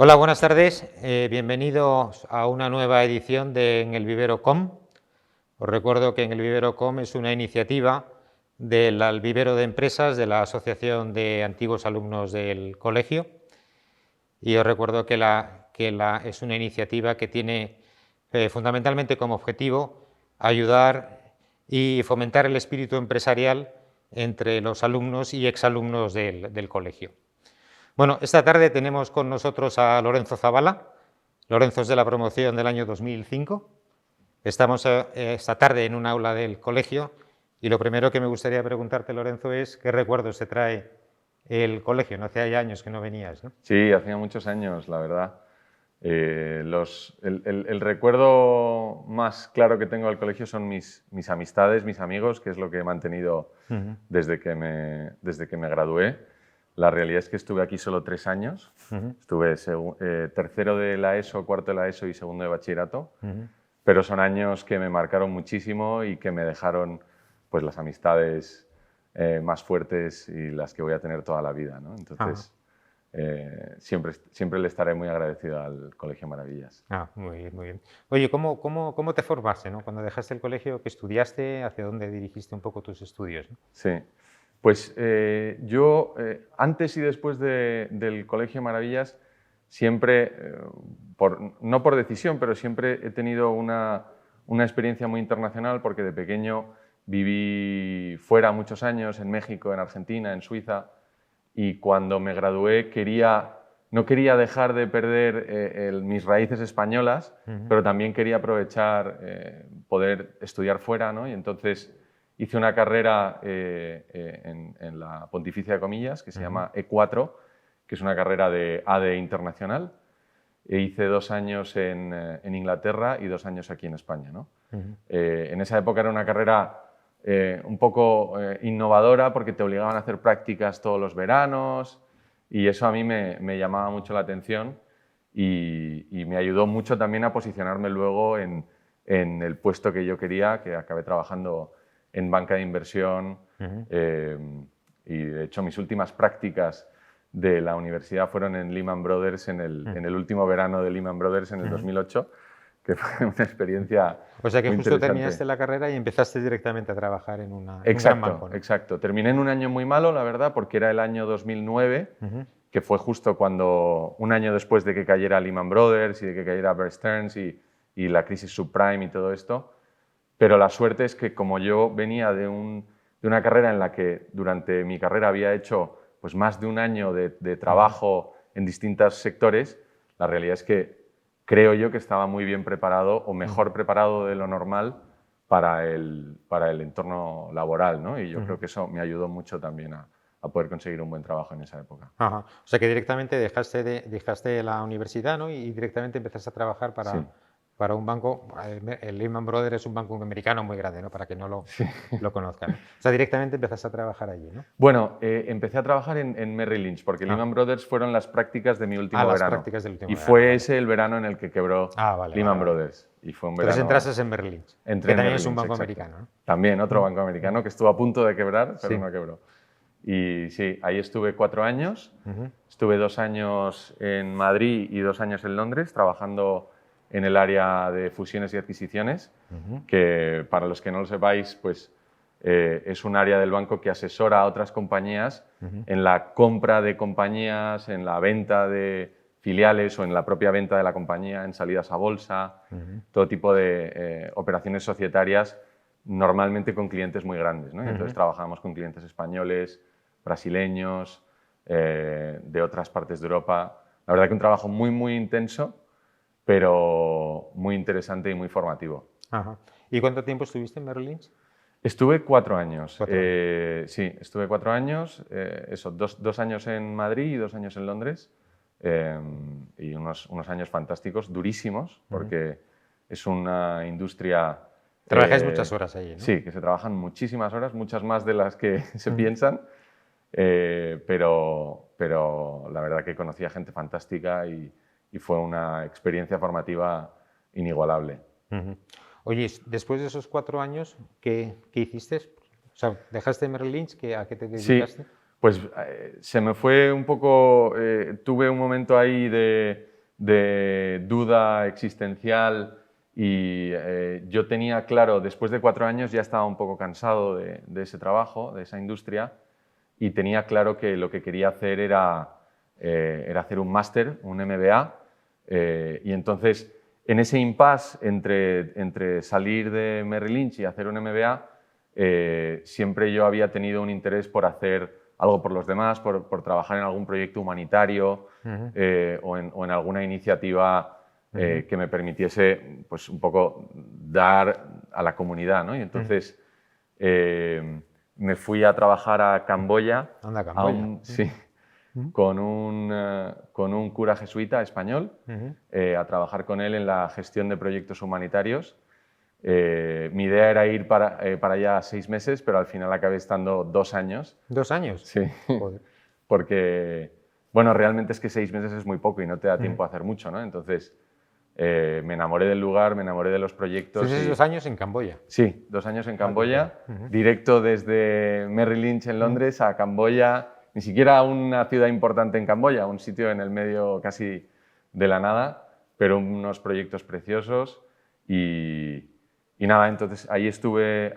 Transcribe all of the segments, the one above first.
Hola, buenas tardes. Bienvenidos a una nueva edición de En el Vivero Com. Os recuerdo que En el Vivero Com es una iniciativa del Vivero de Empresas de la Asociación de Antiguos Alumnos del Colegio. Y os recuerdo que es una iniciativa que tiene fundamentalmente como objetivo ayudar y fomentar el espíritu empresarial entre los alumnos y exalumnos del colegio. Bueno, esta tarde tenemos con nosotros a Lorenzo Zavala. Lorenzo es de la promoción del año 2005. Estamos esta tarde en un aula del colegio y lo primero que me gustaría preguntarte, Lorenzo, es ¿qué recuerdos te trae el colegio? No hace ya años que no venías, ¿no? Sí, hacía muchos años, la verdad. El recuerdo más claro que tengo del colegio son mis amistades, mis amigos, que es lo que he mantenido desde que me gradué. La realidad es que estuve aquí solo 3 años. Estuve tercero de la ESO, cuarto de la ESO y segundo de bachillerato. Pero son años que me marcaron muchísimo y que me dejaron pues, las amistades más fuertes y las que voy a tener toda la vida, ¿no? Entonces, siempre le estaré muy agradecido al Colegio Maravillas. Muy bien, muy bien. Oye, ¿cómo te formaste, ¿no? Cuando dejaste el colegio, ¿qué estudiaste? ¿Hacia dónde dirigiste un poco tus estudios, ¿no? Sí, pues yo antes y después del Colegio Maravillas siempre, no por decisión, pero siempre he tenido una experiencia muy internacional porque de pequeño viví fuera muchos años, en México, en Argentina, en Suiza, y cuando me gradué no quería dejar de perder mis raíces españolas, pero también quería aprovechar poder estudiar fuera, ¿no? Y entonces hice una carrera en la Pontificia de Comillas que se llama E4, que es una carrera de ADE internacional. Hice 2 años en Inglaterra y 2 años aquí en España, ¿no? En esa época era una carrera un poco innovadora porque te obligaban a hacer prácticas todos los veranos y eso a mí me llamaba mucho la atención y me ayudó mucho también a posicionarme luego en el puesto que yo quería, que acabé trabajando en banca de inversión y de hecho mis últimas prácticas de la universidad fueron en Lehman Brothers en el último verano de Lehman Brothers en el 2008, que fue una experiencia O sea que muy justo interesante. terminaste la carrera y empezaste directamente a trabajar en un gran Exacto, banco, ¿no? exacto. Terminé en un año muy malo, la verdad, porque era el año 2009, que fue justo un año después de que cayera Lehman Brothers y de que cayera Bear Stearns y la crisis subprime y todo esto. Pero la suerte es que como yo venía de una carrera en la que durante mi carrera había hecho pues, más de un año de trabajo en distintos sectores, la realidad es que creo yo que estaba muy bien preparado o mejor preparado de lo normal para el entorno laboral, ¿no? Y yo creo que eso me ayudó mucho también a poder conseguir un buen trabajo en esa época. Ajá. O sea que directamente dejaste la universidad, ¿no? Y directamente empezaste a trabajar Sí. para un banco. El Lehman Brothers es un banco americano muy grande, ¿no? Para que no lo conozcan, ¿no? O sea, directamente empezaste a trabajar allí, ¿no? Bueno, empecé a trabajar en Merrill Lynch porque Lehman Brothers fueron las prácticas de mi último las verano. prácticas del último Y verano, fue vale. ese el verano en el que quebró Vale, Lehman vale. Brothers. Y fue un Entonces verano. entraste en Merrill Lynch, Entré que en también Merrill es un Lynch, banco exacto. americano, ¿no? También otro banco americano que estuvo a punto de quebrar, pero Sí. no quebró. Y sí, ahí estuve 4 años. Estuve 2 años en Madrid y 2 años en Londres trabajando en el área de fusiones y adquisiciones, que para los que no lo sepáis, pues es un área del banco que asesora a otras compañías en la compra de compañías, en la venta de filiales o en la propia venta de la compañía, en salidas a bolsa, todo tipo de operaciones societarias, normalmente con clientes muy grandes, ¿no? Entonces trabajamos con clientes españoles, brasileños, de otras partes de Europa. La verdad que un trabajo muy, muy intenso, pero muy interesante y muy formativo. Ajá. ¿Y cuánto tiempo estuviste en Merrill Lynch? Estuve 4 años. 4 años. Sí, estuve 4 años. Eso, 2 años en Madrid y 2 años en Londres. Y unos años fantásticos, durísimos, porque es una industria... Trabajáis muchas horas allí, ¿no? Sí, que se trabajan muchísimas horas, muchas más de las que se piensan. Pero la verdad que conocí a gente fantástica y fue una experiencia formativa inigualable. Oye, después de esos 4 años, ¿qué hiciste? O sea, ¿dejaste Merrill Lynch? ¿A qué te dedicaste? Sí, pues se me fue un poco, tuve un momento ahí de de duda existencial y yo tenía claro, después de 4 años ya estaba un poco cansado de ese trabajo, de esa industria, y tenía claro que lo que quería hacer era hacer un máster, un MBA, y entonces en ese impasse entre salir de Merrill Lynch y hacer un MBA, siempre yo había tenido un interés por hacer algo por los demás, por trabajar en algún proyecto humanitario o en alguna iniciativa que me permitiese pues, un poco dar a la comunidad, ¿no? Y entonces me fui a trabajar a Camboya, Anda, Camboya. sí, con un cura jesuita español, a trabajar con él en la gestión de proyectos humanitarios. Mi idea era ir para allá 6 meses, pero al final acabé estando 2 años. ¿2 años? Sí, Joder. porque, bueno, realmente es que 6 meses es muy poco y no te da tiempo a hacer mucho, ¿no? Entonces, me enamoré del lugar, me enamoré de los proyectos. Entonces, 2 años en Camboya. Sí, 2 años en Camboya, directo desde Merrill Lynch en Londres a Camboya, ni siquiera una ciudad importante en Camboya, un sitio en el medio casi de la nada, pero unos proyectos preciosos y nada, entonces ahí estuve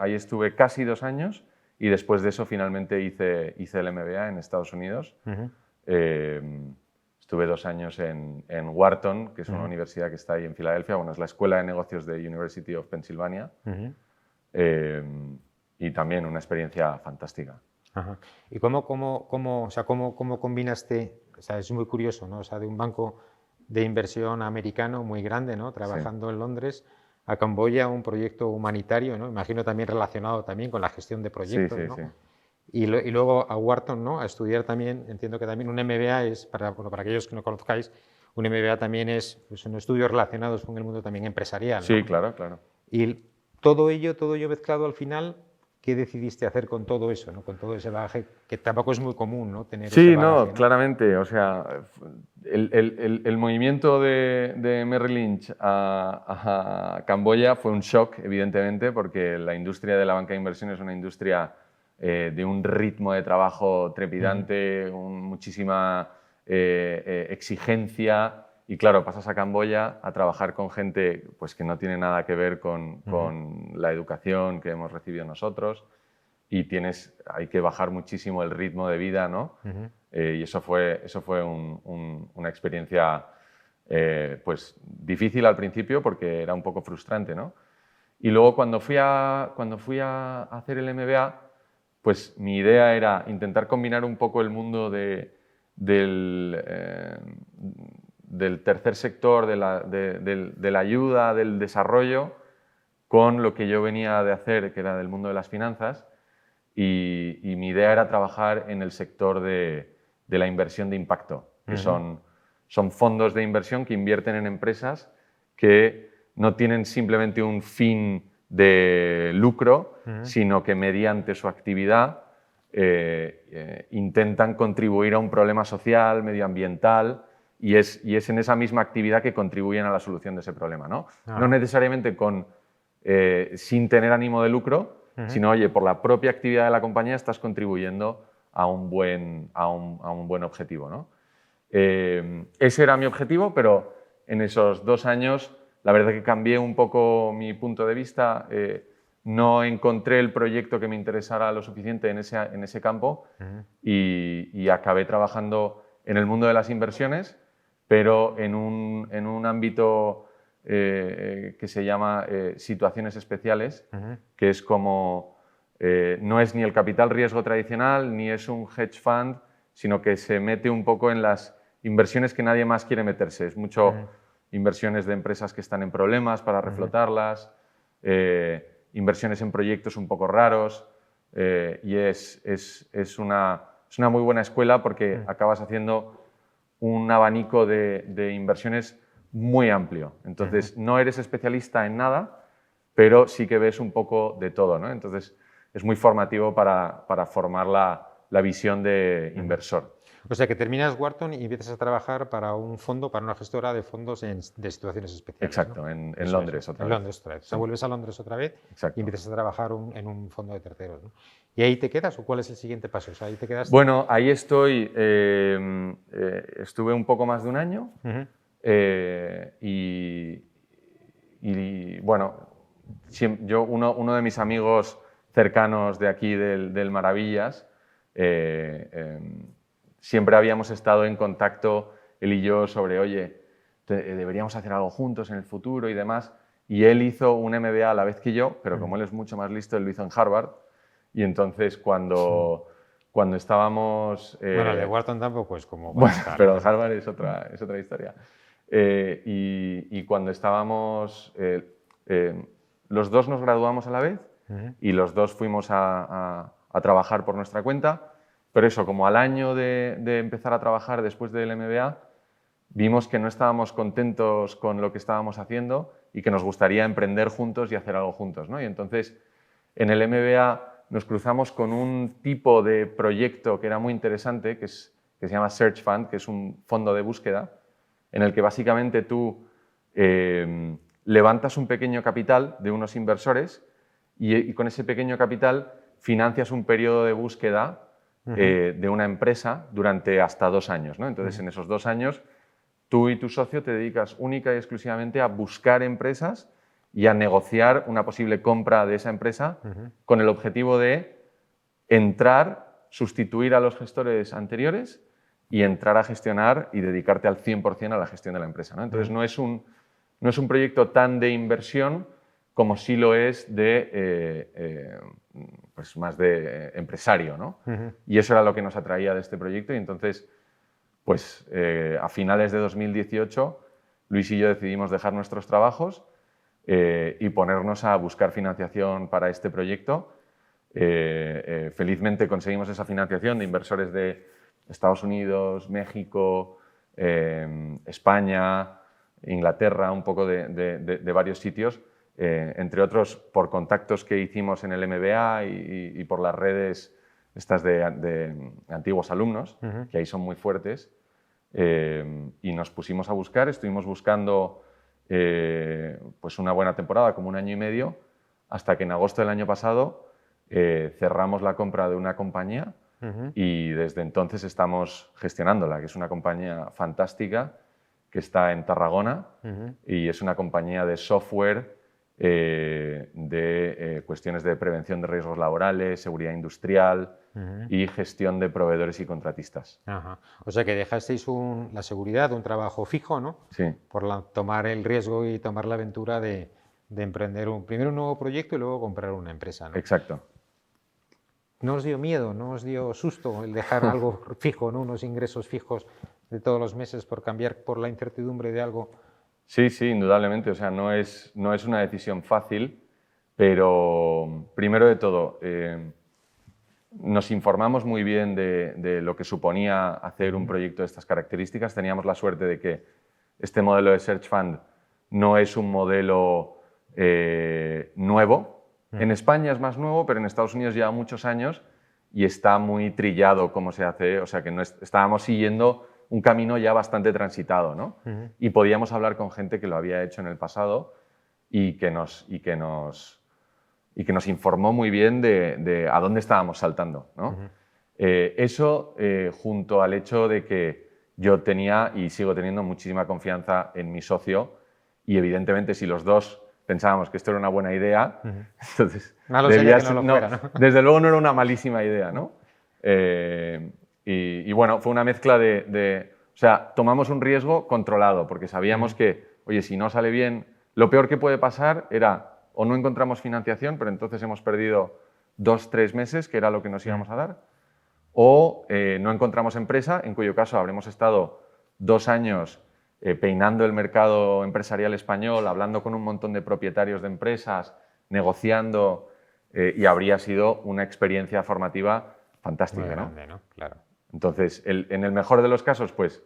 casi 2 años y después de eso finalmente hice el MBA en Estados Unidos. Estuve 2 años en Wharton, que es una universidad que está ahí en Filadelfia, bueno, es la Escuela de Negocios de University of Pennsylvania, y también una experiencia fantástica. Ajá. ¿Y cómo combinaste? O sea, es muy curioso, ¿no? O sea, de un banco de inversión americano muy grande, ¿no? Trabajando en Londres, a Camboya, un proyecto humanitario, ¿no? Imagino también relacionado también con la gestión de proyectos, Sí, ¿no? sí. Y luego a Wharton, ¿no? A estudiar también, entiendo que también un MBA es, para aquellos que no conozcáis, un MBA también es pues, son estudios relacionados con el mundo también empresarial, ¿no? Sí, claro, claro. Y todo ello mezclado al final, ¿qué decidiste hacer con todo eso, ¿no? Con todo ese bagaje, que tampoco es muy común, ¿no? Tener ese bagaje, ¿no? Claramente, o sea, el movimiento de Merrill Lynch a Camboya fue un shock, evidentemente, porque la industria de la banca de inversión es una industria de un ritmo de trabajo trepidante, muchísima exigencia, y claro, pasas a Camboya a trabajar con gente pues, que no tiene nada que ver con la educación que hemos recibido nosotros, y hay que bajar muchísimo el ritmo de vida, ¿no? Y eso fue una experiencia pues, difícil al principio porque era un poco frustrante, ¿no? Y luego cuando fui a hacer el MBA, pues mi idea era intentar combinar un poco el mundo del tercer sector, de la ayuda, del desarrollo, con lo que yo venía de hacer, que era del mundo de las finanzas, y mi idea era trabajar en el sector de la inversión de impacto, que son fondos de inversión que invierten en empresas que no tienen simplemente un fin de lucro, sino que mediante su actividad intentan contribuir a un problema social, medioambiental, y es en esa misma actividad que contribuyen a la solución de ese problema, ¿no? No necesariamente sin tener ánimo de lucro, sino, oye, por la propia actividad de la compañía estás contribuyendo a un buen objetivo, ¿no? Ese era mi objetivo, pero en esos 2 años la verdad que cambié un poco mi punto de vista, no encontré el proyecto que me interesara lo suficiente en ese campo y acabé trabajando en el mundo de las inversiones, pero en un ámbito que se llama situaciones especiales, que es como, no es ni el capital riesgo tradicional, ni es un hedge fund, sino que se mete un poco en las inversiones que nadie más quiere meterse. Es mucho inversiones de empresas que están en problemas para reflotarlas, inversiones en proyectos un poco raros, y es una muy buena escuela porque acabas haciendo un abanico de inversiones muy amplio. Entonces, no eres especialista en nada, pero sí que ves un poco de todo, ¿no? Entonces, es muy formativo para formar la visión de inversor. O sea, que terminas Wharton y empiezas a trabajar para un fondo, para una gestora de fondos de situaciones especiales. Exacto, ¿no? en Londres otra vez. En Londres otra vez. O sea, vuelves a Londres otra vez. Exacto. Y empiezas a trabajar en un fondo de terceros, ¿no? ¿Y ahí te quedas o cuál es el siguiente paso? O sea, ahí te quedas. Bueno, ahí estoy. Estuve un poco más de un año. y bueno, uno de mis amigos cercanos de aquí del Maravillas, siempre habíamos estado en contacto él y yo sobre, oye, deberíamos hacer algo juntos en el futuro y demás. Y él hizo un MBA a la vez que yo, pero como él es mucho más listo, él lo hizo en Harvard. Y entonces cuando estábamos... Bueno, el de Wharton tampoco es como... Bueno, estar, pero ¿no? Harvard es otra historia. Y cuando estábamos... los dos nos graduamos a la vez y los dos fuimos a trabajar por nuestra cuenta. Pero eso, como al año de empezar a trabajar después del MBA, vimos que no estábamos contentos con lo que estábamos haciendo y que nos gustaría emprender juntos y hacer algo juntos, ¿no? Y entonces, en el MBA nos cruzamos con un tipo de proyecto que era muy interesante, que se llama Search Fund, que es un fondo de búsqueda, en el que básicamente tú levantas un pequeño capital de unos inversores y con ese pequeño capital financias un periodo de búsqueda de una empresa durante hasta 2 años, ¿no? Entonces, en esos 2 años, tú y tu socio te dedicas única y exclusivamente a buscar empresas y a negociar una posible compra de esa empresa con el objetivo de entrar, sustituir a los gestores anteriores y entrar a gestionar y dedicarte al 100% a la gestión de la empresa, ¿no? Entonces, no es un proyecto tan de inversión como sí lo es de pues más de empresario, ¿no? Y eso era lo que nos atraía de este proyecto y entonces, pues a finales de 2018, Luis y yo decidimos dejar nuestros trabajos y ponernos a buscar financiación para este proyecto. Felizmente conseguimos esa financiación de inversores de Estados Unidos, México, España, Inglaterra, un poco de varios sitios, entre otros por contactos que hicimos en el MBA y por las redes estas de antiguos alumnos, que ahí son muy fuertes, y nos pusimos a buscar, estuvimos buscando pues una buena temporada, como 1 año y medio, hasta que en agosto del año pasado cerramos la compra de una compañía y desde entonces estamos gestionándola, que es una compañía fantástica que está en Tarragona y es una compañía de software de cuestiones de prevención de riesgos laborales, seguridad industrial y gestión de proveedores y contratistas. Ajá. O sea que dejasteis la seguridad, un trabajo fijo, ¿no? Sí. Por tomar el riesgo y tomar la aventura de emprender primero un nuevo proyecto y luego comprar una empresa, ¿no? Exacto. ¿No os dio miedo, no os dio susto el dejar algo fijo, ¿no? Unos ingresos fijos de todos los meses por cambiar por la incertidumbre de algo? Sí, sí, indudablemente. O sea, no es una decisión fácil, pero primero de todo, nos informamos muy bien de lo que suponía hacer un proyecto de estas características. Teníamos la suerte de que este modelo de Search Fund no es un modelo nuevo. En España es más nuevo, pero en Estados Unidos lleva muchos años y está muy trillado cómo se hace. O sea, que estábamos siguiendo un camino ya bastante transitado, ¿no? Y podíamos hablar con gente que lo había hecho en el pasado y que nos informó muy bien de a dónde estábamos saltando, ¿no? Eso junto al hecho de que yo tenía y sigo teniendo muchísima confianza en mi socio y evidentemente si los dos pensábamos que esto era una buena idea, entonces Malo sería que no lo fuera, ¿no? desde luego no era una malísima idea, ¿no? Y bueno, fue una mezcla o sea, tomamos un riesgo controlado porque sabíamos que, oye, si no sale bien, lo peor que puede pasar era o no encontramos financiación, pero entonces hemos perdido 2-3 meses, que era lo que nos íbamos a dar, o no encontramos empresa, en cuyo caso habremos estado 2 años peinando el mercado empresarial español, hablando con un montón de propietarios de empresas, negociando, y habría sido una experiencia formativa fantástica. Muy grande, ¿no? Claro. Entonces, en el mejor de los casos, pues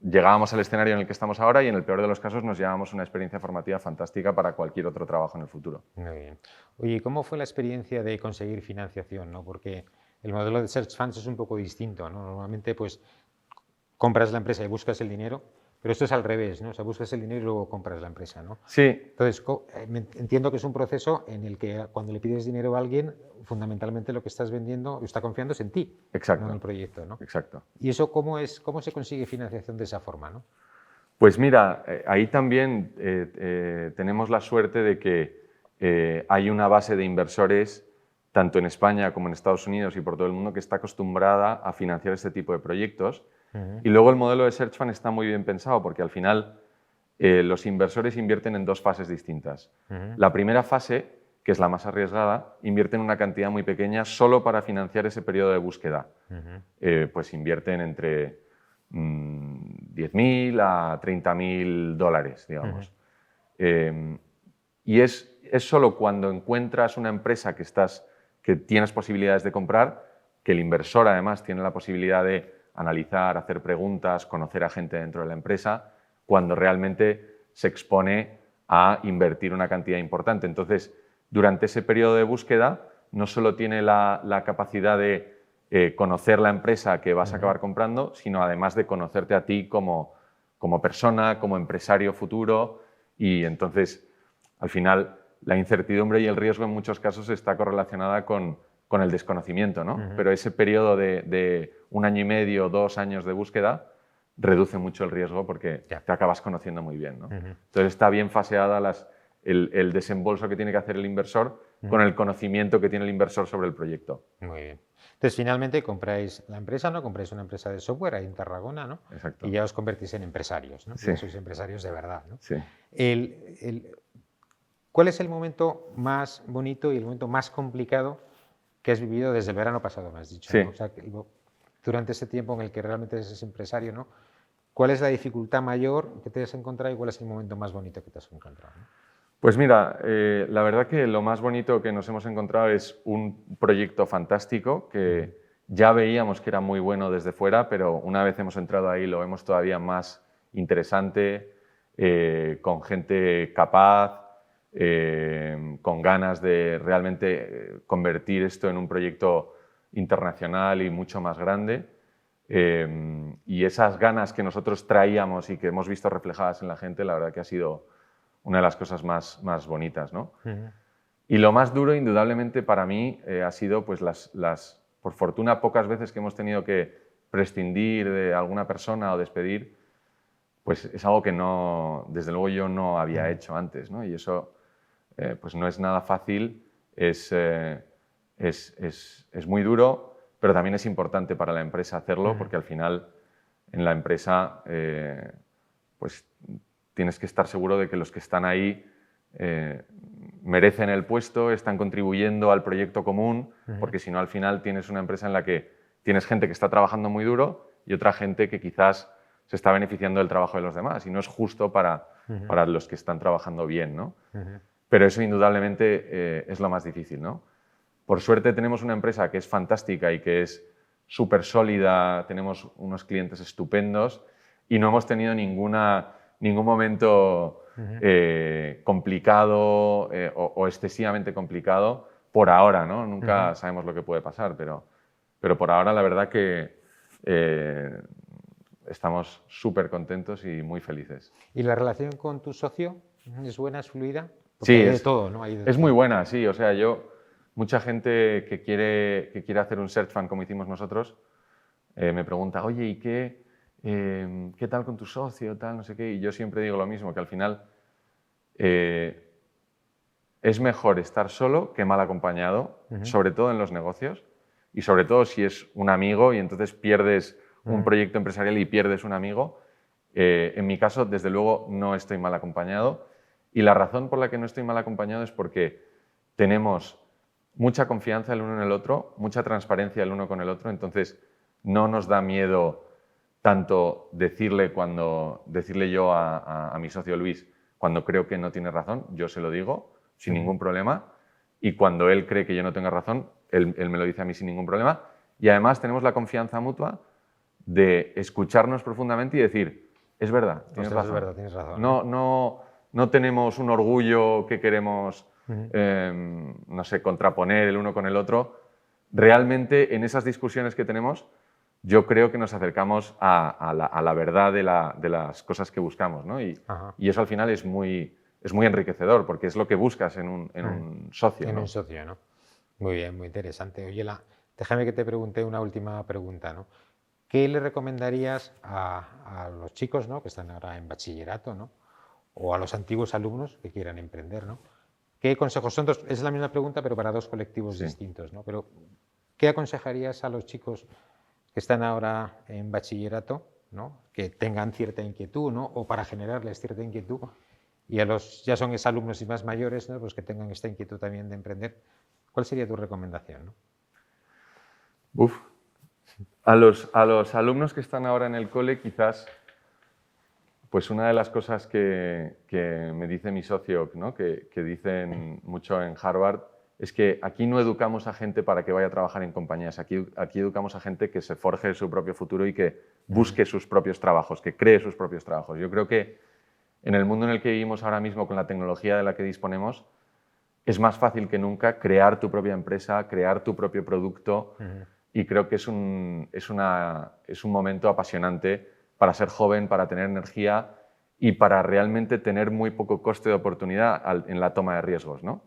llegábamos al escenario en el que estamos ahora y en el peor de los casos nos llevábamos una experiencia formativa fantástica para cualquier otro trabajo en el futuro. Muy bien. Oye, ¿cómo fue la experiencia de conseguir financiación, ¿no? Porque el modelo de Search Funds es un poco distinto, ¿no? Normalmente, pues, compras la empresa y buscas el dinero, Pero esto es al revés, ¿no? O sea, buscas el dinero y luego compras la empresa, ¿no? Sí, Entonces, entiendo que es un proceso en el que cuando le pides dinero a alguien, fundamentalmente lo que estás vendiendo, está confiando es en ti, exacto, no en el proyecto, ¿no? exacto. ¿Y eso cómo se consigue financiación de esa forma, ¿no? Pues mira, ahí también tenemos la suerte de que hay una base de inversores, tanto en España como en Estados Unidos y por todo el mundo, que está acostumbrada a financiar este tipo de proyectos. Y luego el modelo de Search Fund está muy bien pensado porque al final los inversores invierten en dos fases distintas. La primera fase, que es la más arriesgada, invierten una cantidad muy pequeña solo para financiar ese periodo de búsqueda. Pues invierten entre 10.000 a 30.000 dólares, digamos. Y es solo cuando encuentras una empresa que tienes posibilidades de comprar, que el inversor además tiene la posibilidad de analizar, hacer preguntas, conocer a gente dentro de la empresa, cuando realmente se expone a invertir una cantidad importante. Entonces, durante ese periodo de búsqueda, no solo tiene la capacidad de conocer la empresa que vas a acabar comprando, sino además de conocerte a ti como persona, como empresario futuro. Y entonces, al final, la incertidumbre y el riesgo en muchos casos está correlacionada con el desconocimiento, ¿no? Pero ese periodo de 1 año y medio, 2 años de búsqueda reduce mucho el riesgo porque te acabas conociendo muy bien, ¿no? Entonces está bien faseada el desembolso que tiene que hacer el inversor con el conocimiento que tiene el inversor sobre el proyecto. Muy bien. Entonces, finalmente compráis la empresa, ¿no? Compráis una empresa de software ahí en Tarragona, ¿no? Exacto. Y ya os convertís en empresarios, ¿no? Sí. Ya sois empresarios de verdad, ¿no? Sí. ¿Cuál es el momento más bonito y el momento más complicado que has vivido desde el verano pasado, me has dicho? Sí. ¿no? O sea, durante ese tiempo en el que realmente eres empresario, ¿no? ¿Cuál es la dificultad mayor que te has encontrado y cuál es el momento más bonito que te has encontrado, ¿no? Pues mira, la verdad que lo más bonito que nos hemos encontrado es un proyecto fantástico que ya veíamos que era muy bueno desde fuera, pero una vez hemos entrado ahí lo vemos todavía más interesante, con gente capaz, con ganas de realmente convertir esto en un proyecto internacional y mucho más grande. Y esas ganas que nosotros traíamos y que hemos visto reflejadas en la gente, la verdad que ha sido una de las cosas más bonitas, ¿no? Y lo más duro, indudablemente, para mí ha sido pues, por fortuna, pocas veces que hemos tenido que prescindir de alguna persona o despedir, pues es algo que no, desde luego yo no había hecho antes, ¿no? Y eso pues no es nada fácil, es muy duro, pero también es importante para la empresa hacerlo, porque al final en la empresa pues tienes que estar seguro de que los que están ahí merecen el puesto, están contribuyendo al proyecto común, porque si no al final tienes una empresa en la que tienes gente que está trabajando muy duro y otra gente que quizás se está beneficiando del trabajo de los demás y no es justo para los que están trabajando bien, ¿no? Pero eso indudablemente es lo más difícil, ¿no? Por suerte tenemos una empresa que es fantástica y que es súper sólida, tenemos unos clientes estupendos y no hemos tenido ningún momento complicado o excesivamente complicado por ahora, ¿no? Nunca sabemos lo que puede pasar, pero por ahora la verdad que estamos súper contentos y muy felices. ¿Y la relación con tu socio es buena, es fluida? Porque Sí, hay de todo, ¿no? Es muy buena, sí. O sea, mucha gente que quiere hacer un search fund como hicimos nosotros, me pregunta, oye, ¿y qué tal con tu socio? Tal, no sé qué. Y yo siempre digo lo mismo, que al final es mejor estar solo que mal acompañado, sobre todo en los negocios y sobre todo si es un amigo y entonces pierdes un proyecto empresarial y pierdes un amigo. En mi caso, desde luego, no estoy mal acompañado y la razón por la que no estoy mal acompañado es porque tenemos mucha confianza el uno en el otro, mucha transparencia el uno con el otro, entonces no nos da miedo tanto decirle yo a mi socio Luis cuando creo que no tiene razón, yo se lo digo sin ningún problema, y cuando él cree que yo no tengo razón, él me lo dice a mí sin ningún problema, y además tenemos la confianza mutua de escucharnos profundamente y decir, es verdad, tienes razón. Es verdad, tienes razón. No tenemos un orgullo que queremos, no sé, contraponer el uno con el otro. Realmente, en esas discusiones que tenemos, yo creo que nos acercamos a la verdad de las cosas que buscamos, ¿no? Y eso al final es muy enriquecedor, porque es lo que buscas en un socio, En ¿no? un socio, ¿no? Muy bien, muy interesante. Oye, déjame que te pregunte una última pregunta, ¿no? ¿Qué le recomendarías a los chicos, ¿no?, que están ahora en bachillerato, ¿no?, o a los antiguos alumnos que quieran emprender, ¿no? ¿Qué consejos son dos? Es la misma pregunta, pero para dos colectivos distintos, ¿no? Pero, ¿qué aconsejarías a los chicos que están ahora en bachillerato, ¿no?, que tengan cierta inquietud, ¿no?, o para generarles cierta inquietud, y a los ya son exalumnos y más mayores, ¿no?, pues que tengan esta inquietud también de emprender? ¿Cuál sería tu recomendación, no? Uf. A los alumnos que están ahora en el cole, quizás, pues una de las cosas que me dice mi socio, ¿no?, que dicen mucho en Harvard, es que aquí no educamos a gente para que vaya a trabajar en compañías, aquí educamos a gente que se forje su propio futuro y que busque sus propios trabajos, que cree sus propios trabajos. Yo creo que en el mundo en el que vivimos ahora mismo, con la tecnología de la que disponemos, es más fácil que nunca crear tu propia empresa, crear tu propio producto, y creo que es un momento apasionante para ser joven, para tener energía y para realmente tener muy poco coste de oportunidad en la toma de riesgos, ¿no?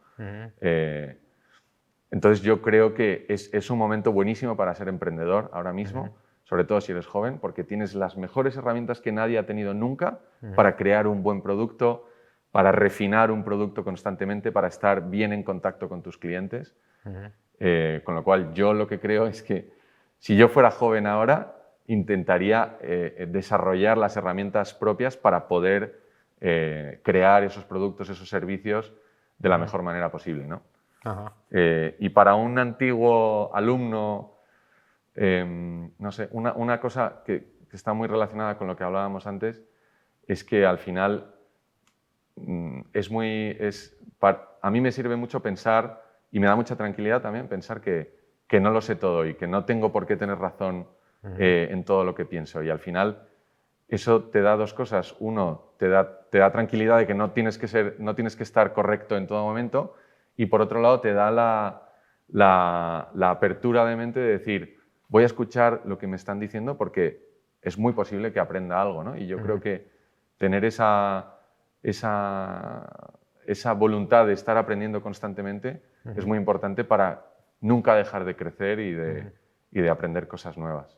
Entonces yo creo que es un momento buenísimo para ser emprendedor ahora mismo, sobre todo si eres joven, porque tienes las mejores herramientas que nadie ha tenido nunca para crear un buen producto, para refinar un producto constantemente, para estar bien en contacto con tus clientes. Con lo cual, yo lo que creo es que si yo fuera joven ahora, intentaría desarrollar las herramientas propias para poder crear esos productos, esos servicios de la mejor manera posible, ¿no? Y para un antiguo alumno, no sé, una cosa que está muy relacionada con lo que hablábamos antes es que al final a mí me sirve mucho pensar, y me da mucha tranquilidad también pensar que no lo sé todo y que no tengo por qué tener razón en todo lo que pienso. Y al final eso te da dos cosas. Uno, te da tranquilidad de que no tienes que estar correcto en todo momento, y por otro lado te da la apertura de mente de decir, voy a escuchar lo que me están diciendo porque es muy posible que aprenda algo, ¿no? Y yo creo que tener esa voluntad de estar aprendiendo constantemente es muy importante para nunca dejar de crecer y de aprender cosas nuevas.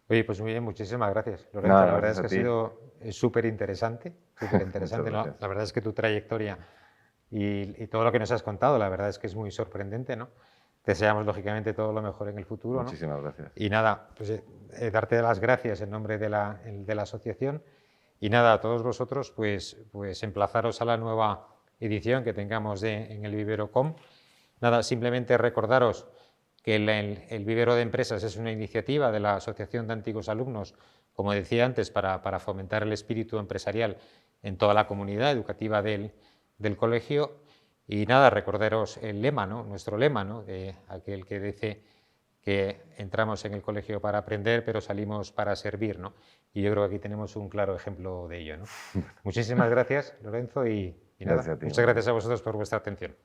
Oye, pues muy bien, muchísimas gracias, Lorenzo. Nada, la verdad es gracias que a ti. ha sido súper interesante, súper interesante. Muchas gracias. La verdad es que tu trayectoria y todo lo que nos has contado, la verdad es que es muy sorprendente, ¿no? Te deseamos, lógicamente, todo lo mejor en el futuro, ¿no? Muchísimas gracias. Y nada, pues darte las gracias en nombre de la asociación. Y nada, a todos vosotros, pues emplazaros a la nueva edición que tengamos en el Vivero.com. Nada, simplemente recordaros que el Vivero de Empresas es una iniciativa de la Asociación de Antiguos Alumnos, como decía antes, para fomentar el espíritu empresarial en toda la comunidad educativa del colegio. Y nada, recordaros el lema, ¿no?, nuestro lema, ¿no?, de aquel que dice que entramos en el colegio para aprender, pero salimos para servir, ¿no? Y yo creo que aquí tenemos un claro ejemplo de ello, ¿no? Muchísimas gracias, Lorenzo, y nada, Gracias a ti, muchas gracias a vosotros por vuestra atención.